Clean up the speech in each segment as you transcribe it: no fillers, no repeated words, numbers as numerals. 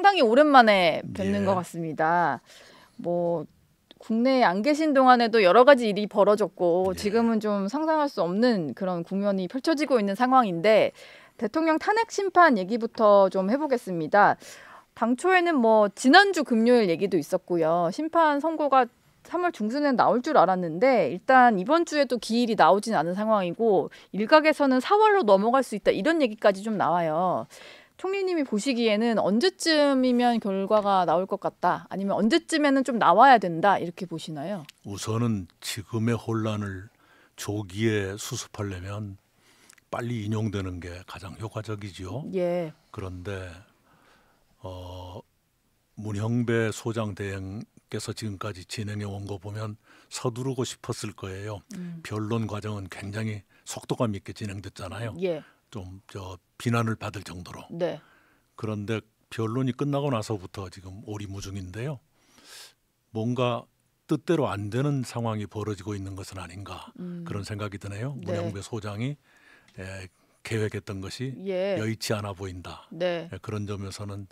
상당히 오랜만에 뵙는 예. 것 같습니다. 뭐 국내에 안 계신 동안에도 여러 가지 일이 벌어졌고 예. 지금은 좀 상상할 수 없는 그런 국면이 펼쳐지고 있는 상황인데 대통령 탄핵 심판 얘기부터 좀 해보겠습니다. 당초에는 뭐 지난주 금요일 얘기도 있었고요. 심판 선고가 3월 중순에 나올 줄 알았는데 일단 이번 주에도 기일이 나오진 않은 상황이고 일각에서는 4월로 넘어갈 수 있다 이런 얘기까지 좀 나와요. 총리님이 보시기에는 언제쯤이면 결과가 나올 것 같다 아니면 언제쯤에는 좀 나와야 된다 이렇게 보시나요? 우선은 지금의 혼란을 조기에 수습하려면 빨리 인용되는 게 가장 효과적이지요. 예. 그런데 문형배 소장 대행께서 지금까지 진행해 온 거 보면 서두르고 싶었을 거예요. 변론 과정은 굉장히 속도감 있게 진행됐잖아요. 예. 좀 비난을 받을 정도로. 네. 그런데 변론이 끝나고 나서부터 지금 오리무중인데요. 뭔가 뜻대로 안 되는 상황이 벌어지고 있는 것은 아닌가 그런 생각이 드네요. 네. 문형배 소장이 계획했던 것이 예. 여의치 않아 보인다. 네. 그런 점에서는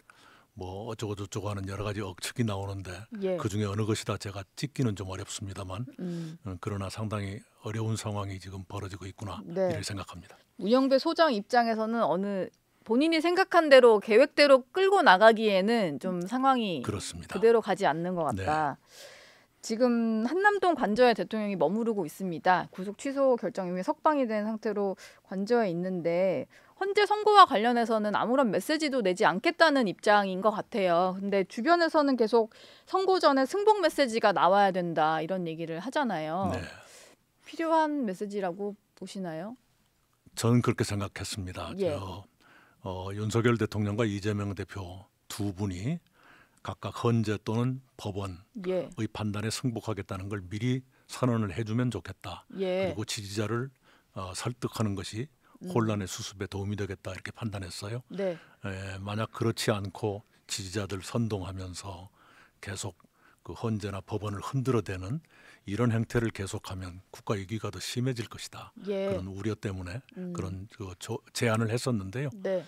뭐 어쩌고 저쩌고 하는 여러 가지 억측이 나오는데 예. 그중에 어느 것이다 제가 찍기는 좀 어렵습니다만 그러나 상당히 어려운 상황이 지금 벌어지고 있구나 네. 이렇게 생각합니다. 문영배 소장 입장에서는 어느 본인이 생각한 대로 계획대로 끌고 나가기에는 좀 상황이 그렇습니다. 그대로 가지 않는 것 같다. 지금 한남동 관저에 대통령이 머무르고 있습니다. 구속 취소 결정 이후에 석방이 된 상태로 관저에 있는데 헌재 선고와 관련해서는 아무런 메시지도 내지 않겠다는 입장인 것 같아요. 근데 주변에서는 계속 선고 전에 승복 메시지가 나와야 된다 이런 얘기를 하잖아요. 네. 필요한 메시지라고 보시나요? 저는 그렇게 생각했습니다. 예. 윤석열 대통령과 이재명 대표 두 분이 각각 헌재 또는 법원의 예. 판단에 승복하겠다는 걸 미리 선언을 해주면 좋겠다. 예. 그리고 지지자를 설득하는 것이 혼란의 수습에 도움이 되겠다 이렇게 판단했어요. 네. 만약 그렇지 않고 지지자들 선동하면서 계속 그 헌재나 법원을 흔들어대는 이런 행태를 계속하면 국가 위기가 더 심해질 것이다. 예. 그런 우려 때문에 그런 제안을 했었는데요. 네.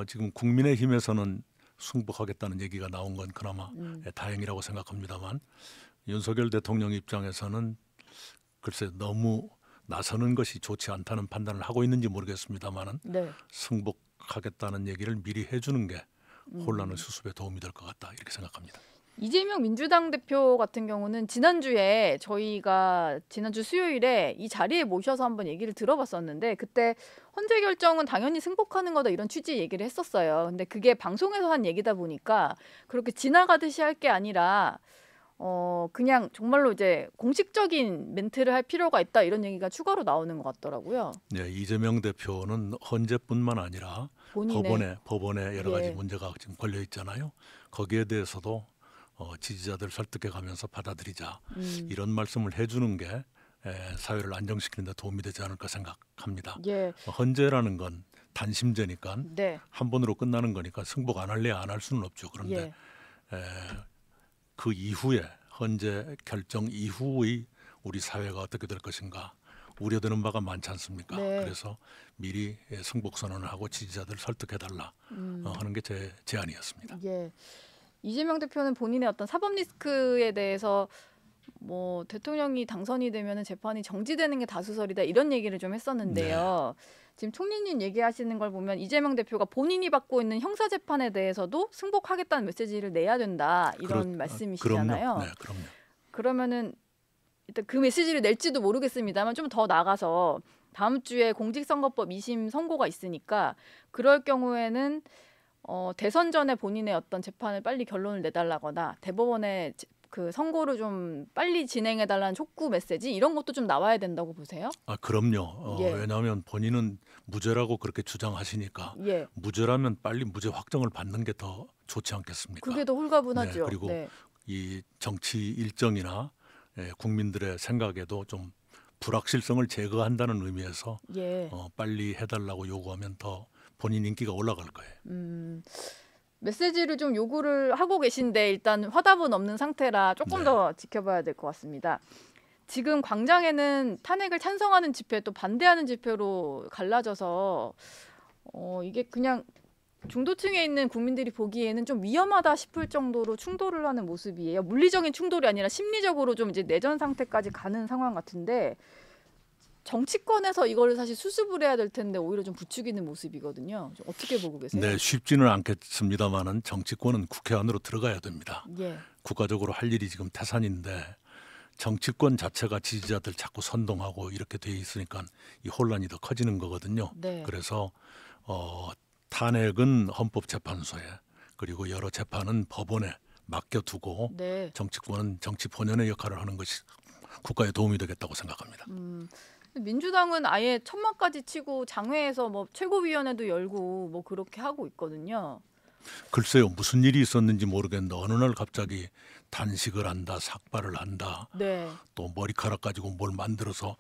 지금 국민의힘에서는 승복하겠다는 얘기가 나온 건 그나마 다행이라고 생각합니다만 윤석열 대통령 입장에서는 글쎄 너무 나서는 것이 좋지 않다는 판단을 하고 있는지 모르겠습니다만은 네. 승복하겠다는 얘기를 미리 해주는 게 혼란의 수습에 도움이 될 것 같다 이렇게 생각합니다. 이재명 민주당 대표 같은 경우는 지난주에 저희가 지난주 수요일에 이 자리에 모셔서 한번 얘기를 들어봤었는데 그때 헌재 결정은 당연히 승복하는 거다 이런 취지 얘기를 했었어요. 근데 그게 방송에서 한 얘기다 보니까 그렇게 지나가듯이 할 게 아니라 그냥 정말로 이제 공식적인 멘트를 할 필요가 있다 이런 얘기가 추가로 나오는 것 같더라고요. 네, 이재명 대표는 헌재뿐만 아니라 법원에 여러 가지 예. 문제가 지금 걸려 있잖아요. 거기에 대해서도 지지자들 설득해 가면서 받아들이자 이런 말씀을 해주는 게 사회를 안정시키는 데 도움이 되지 않을까 생각합니다. 예. 헌재라는 건 단심제니까 네. 한 번으로 끝나는 거니까 승복 안 할래 안 할 수는 없죠. 그런데 예. 그 이후에 헌재 결정 이후의 우리 사회가 어떻게 될 것인가 우려되는 바가 많지 않습니까? 네. 그래서 미리 승복 선언을 하고 지지자들 설득해달라 하는 게 제 제안이었습니다. 예. 이재명 대표는 본인의 어떤 사법 리스크에 대해서 뭐 대통령이 당선이 되면 재판이 정지되는 게 다수설이다 이런 얘기를 좀 했었는데요. 지금 총리님 얘기하시는 걸 보면 이재명 대표가 본인이 받고 있는 형사 재판에 대해서도 승복하겠다는 메시지를 내야 된다 이런 말씀이시잖아요. 그럼요. 네, 그럼요. 그러면은 일단 그 메시지를 낼지도 모르겠습니다만 좀 더 나가서 다음 주에 공직선거법 2심 선고가 있으니까 그럴 경우에는 대선 전에 본인의 어떤 재판을 빨리 결론을 내달라거나 대법원에 그 선고를 좀 빨리 진행해달라는 촉구 메시지 이런 것도 좀 나와야 된다고 보세요? 그럼요. 예. 왜냐하면 본인은 무죄라고 그렇게 주장하시니까 예. 무죄라면 빨리 무죄 확정을 받는 게 더 좋지 않겠습니까? 그게 더 홀가분하죠. 네, 그리고 이 정치 일정이나 국민들의 생각에도 좀 불확실성을 제거한다는 의미에서 예. 빨리 해달라고 요구하면 더 본인 인기가 올라갈 거예요. 메시지를 좀 요구를 하고 계신데 일단 화답은 없는 상태라 조금 네. 더 지켜봐야 될 것 같습니다. 지금 광장에는 탄핵을 찬성하는 집회 또 반대하는 집회로 갈라져서 이게 그냥 중도층에 있는 국민들이 보기에는 좀 위험하다 싶을 정도로 충돌을 하는 모습이에요. 물리적인 충돌이 아니라 심리적으로 좀 이제 내전 상태까지 가는 상황 같은데 정치권에서 이거를 사실 수습을 해야 될 텐데 오히려 좀 부추기는 모습이거든요. 좀 어떻게 보고 계세요? 네, 쉽지는 않겠습니다만은 정치권은 국회 안으로 들어가야 됩니다. 예. 국가적으로 할 일이 지금 태산인데 정치권 자체가 지지자들 자꾸 선동하고 이렇게 돼 있으니까 이 혼란이 더 커지는 거거든요. 네. 그래서 탄핵은 헌법재판소에 그리고 여러 재판은 법원에 맡겨두고 네. 정치권은 정치 본연의 역할을 하는 것이 국가에 도움이 되겠다고 생각합니다. 민주당은 아예 천막까지 치고 장외에서 뭐 최고위원회도 열고 뭐 그렇게 하고 있거든요. 글쎄요, 무슨 일이 있었는지 모르겠는데 어느 날 갑자기 단식을 한다, 삭발을 한다, 네. 또 머리카락 가지고 뭘 만들어서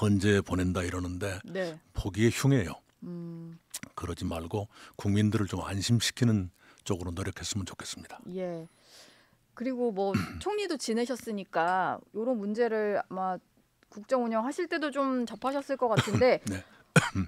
헌재에 보낸다 이러는데 네. 보기에 흉해요. 그러지 말고 국민들을 좀 안심시키는 쪽으로 노력했으면 좋겠습니다. 예. 그리고 뭐 총리도 지내셨으니까 이런 문제를 아마 국정 운영하실 때도 좀 접하셨을 것 같은데 네.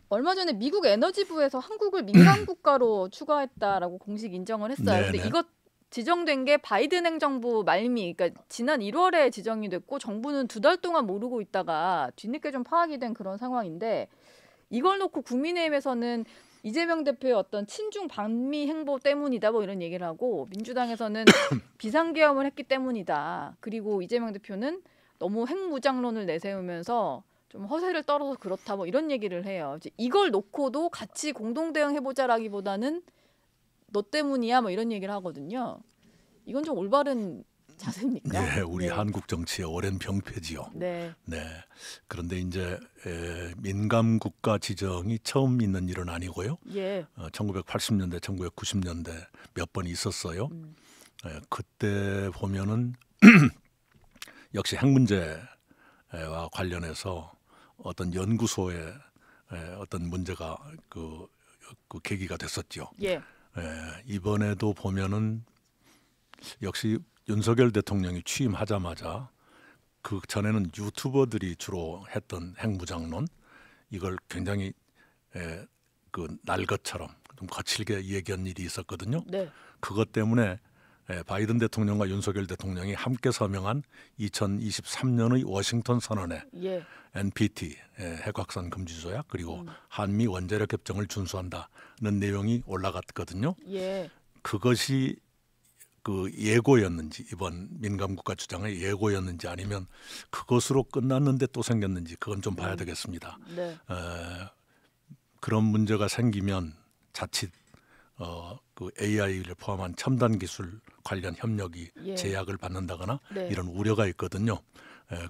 얼마 전에 미국 에너지부에서 한국을 민간 국가로 추가했다라고 공식 인정을 했어요. 네, 근데 네. 이것 지정된 게 바이든 행정부 말미, 그러니까 지난 1월에 지정이 됐고 정부는 2달 동안 모르고 있다가 뒤늦게 좀 파악이 된 그런 상황인데 이걸 놓고 국민의힘에서는 이재명 대표의 어떤 친중 반미 행보 때문이다 뭐 이런 얘기를 하고 민주당에서는 비상계엄을 했기 때문이다. 그리고 이재명 대표는 너무 핵무장론을 내세우면서 좀 허세를 떨어서 그렇다 뭐 이런 얘기를 해요. 이제 이걸 놓고도 같이 공동 대응해보자라기보다는 너 때문이야 뭐 이런 얘기를 하거든요. 이건 좀 올바른 자세입니까? 네, 우리 네. 한국 정치의 오랜 병폐지요. 네. 네. 그런데 이제 민감 국가 지정이 처음 있는 일은 아니고요. 예. 1980년대, 1990년대 몇 번 있었어요. 그때 보면은 역시 핵 문제와 관련해서 어떤 연구소에 어떤 문제가 그 계기가 됐었죠. 예. 이번에도 보면은 역시 윤석열 대통령이 취임하자마자 그 전에는 유튜버들이 주로 했던 핵무장론 이걸 굉장히 그 날것처럼 좀 거칠게 얘기한 일이 있었거든요. 네. 그것 때문에 바이든 대통령과 윤석열 대통령이 함께 서명한 2023년의 워싱턴 선언에 예. NPT 핵확산 금지 조약 그리고 한미 원자력 협정을 준수한다는 내용이 올라갔거든요. 예. 그것이 그 예고였는지 이번 민감국가 주장의 예고였는지 아니면 그것으로 끝났는데 또 생겼는지 그건 좀 봐야 되겠습니다. 네. 그런 문제가 생기면 자칫 그 AI를 포함한 첨단 기술 관련 협력이 예. 제약을 받는다거나 네. 이런 우려가 있거든요.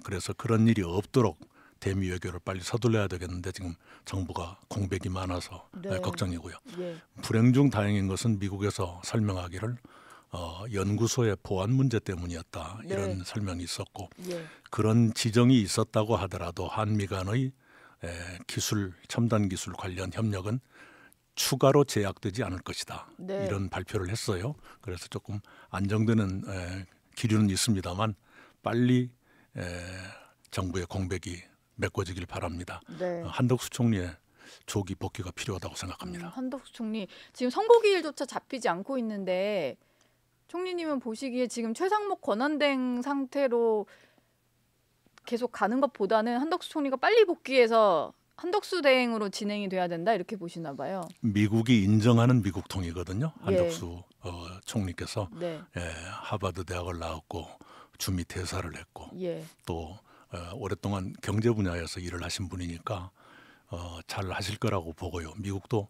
그래서 그런 일이 없도록 대미 외교를 빨리 서둘러야 되겠는데 지금 정부가 공백이 많아서 네. 걱정이고요. 예. 불행 중 다행인 것은 미국에서 설명하기를 연구소의 보안 문제 때문이었다 네. 이런 설명이 있었고 예. 그런 지정이 있었다고 하더라도 한미 간의 기술 첨단 기술 관련 협력은 추가로 제약되지 않을 것이다 네. 이런 발표를 했어요. 그래서 조금 안정되는 기류는 있습니다만 빨리 정부의 공백이 메꿔지길 바랍니다. 네. 한덕수 총리의 조기 복귀가 필요하다고 생각합니다. 한덕수 총리 지금 선고기일조차 잡히지 않고 있는데 총리님은 보시기에 지금 최상목 권한대행 상태로 계속 가는 것보다는 한덕수 총리가 빨리 복귀해서 한덕수 대행으로 진행이 돼야 된다 이렇게 보시나 봐요. 미국이 인정하는 미국통이거든요. 예. 한덕수 총리께서 네. 하버드 대학을 나왔고 주미 대사를 했고 예. 또 오랫동안 경제 분야에서 일을 하신 분이니까 잘 하실 거라고 보고요. 미국도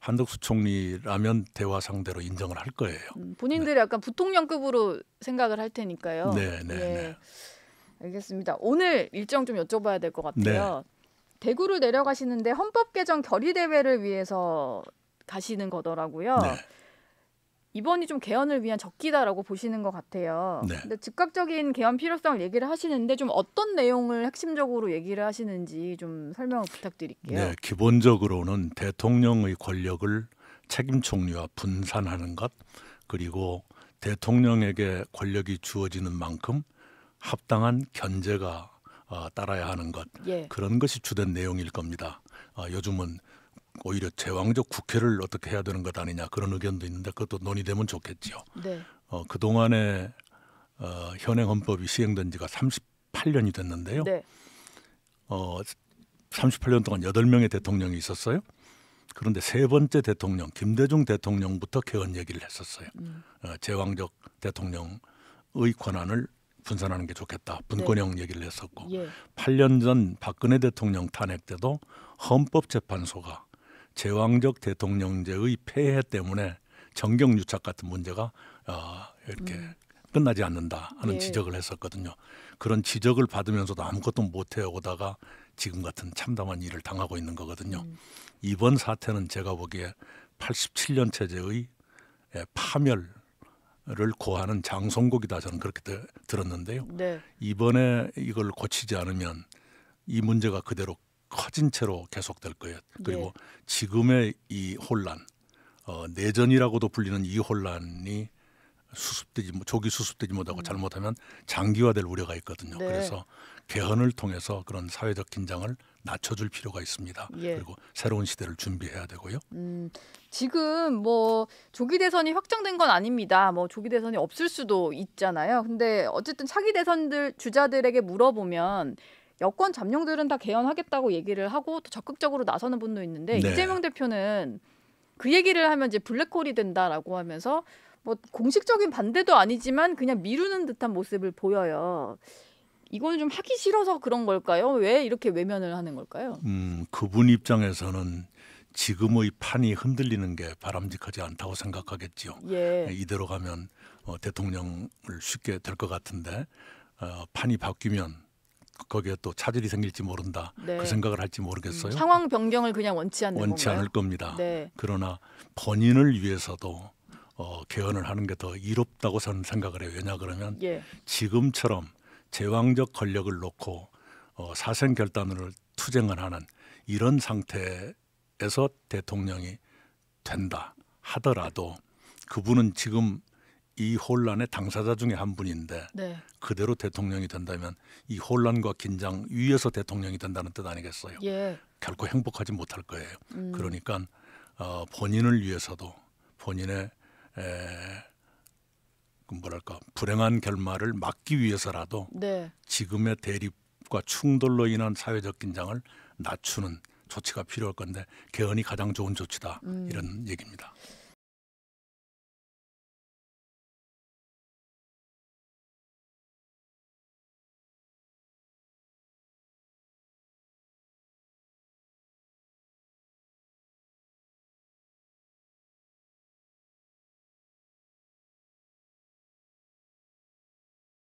한덕수 총리라면 대화 상대로 인정을 할 거예요. 본인들이 약간 부통령급으로 생각을 할 테니까요. 네, 네, 예. 네. 알겠습니다. 오늘 일정 좀 여쭤봐야 될 것 같아요. 대구를 내려가시는데 헌법 개정 결의 대회를 위해서 가시는 거더라고요. 네. 이번이 좀 개헌을 위한 적기다라고 보시는 것 같아요. 네. 근데 즉각적인 개헌 필요성을 얘기를 하시는데 좀 어떤 내용을 핵심적으로 얘기를 하시는지 좀 설명을 부탁드릴게요. 네, 기본적으로는 대통령의 권력을 책임 총리와 분산하는 것 그리고 대통령에게 권력이 주어지는 만큼 합당한 견제가 따라야 하는 것 예. 그런 것이 주된 내용일 겁니다. 요즘은 오히려 제왕적 국회를 어떻게 해야 되는 것 아니냐 그런 의견도 있는데 그것도 논의되면 좋겠죠. 네. 그동안에 현행 헌법이 시행된 지가 38년이 됐는데요. 네. 38년 동안 8명의 대통령이 있었어요. 그런데 세 번째 대통령 김대중 대통령부터 개헌 얘기를 했었어요. 제왕적 대통령의 권한을 분산하는 게 좋겠다. 분권형 얘기를 했었고 예. 8년 전 박근혜 대통령 탄핵 때도 헌법재판소가 제왕적 대통령제의 폐해 때문에 정경유착 같은 문제가 이렇게 끝나지 않는다 하는 예. 지적을 했었거든요. 그런 지적을 받으면서도 아무것도 못 해오다가 지금 같은 참담한 일을 당하고 있는 거거든요. 이번 사태는 제가 보기에 87년 체제의 파멸을 고하는 장송곡이다 저는 그렇게 들었는데요. 네. 이번에 이걸 고치지 않으면 이 문제가 그대로 커진 채로 계속될 거예요. 그리고 지금의 이 혼란, 내전이라고도 불리는 이 혼란이 조기 수습되지 못하고 잘못하면 장기화될 우려가 있거든요. 네. 그래서 개헌을 통해서 그런 사회적 긴장을 낮춰줄 필요가 있습니다. 예. 그리고 새로운 시대를 준비해야 되고요. 지금 뭐 조기 대선이 확정된 건 아닙니다. 뭐 조기 대선이 없을 수도 있잖아요. 근데 어쨌든 차기 대선들 주자들에게 물어보면 여권 잠룡들은 다 개헌하겠다고 얘기를 하고 또 적극적으로 나서는 분도 있는데 네. 이재명 대표는 그 얘기를 하면 이제 블랙홀이 된다라고 하면서 뭐 공식적인 반대도 아니지만 그냥 미루는 듯한 모습을 보여요. 이거는 좀 하기 싫어서 그런 걸까요? 왜 이렇게 외면을 하는 걸까요? 그분 입장에서는 지금의 판이 흔들리는 게 바람직하지 않다고 생각하겠지요. 예. 이대로 가면 대통령을 쉽게 될 것 같은데 판이 바뀌면 거기에 또 차질이 생길지 모른다. 네. 그 생각을 할지 모르겠어요. 상황 변경을 그냥 원치 않는 원치 건가요? 않을 겁니다. 네. 그러나 본인을 위해서도 개헌을 하는 게 더 이롭다고 저는 생각을 해요. 왜냐 그러면 예. 지금처럼 제왕적 권력을 놓고 사생 결단을 투쟁을 하는 이런 상태에서 대통령이 된다 하더라도 그분은 지금 이 혼란의 당사자 중에 한 분인데 네. 그대로 대통령이 된다면 이 혼란과 긴장 위에서 대통령이 된다는 뜻 아니겠어요? 예. 결코 행복하지 못할 거예요. 그러니까 본인을 위해서도 본인의 뭐랄까 불행한 결말을 막기 위해서라도 네. 지금의 대립과 충돌로 인한 사회적 긴장을 낮추는 조치가 필요할 건데 개헌이 가장 좋은 조치다 이런 얘기입니다.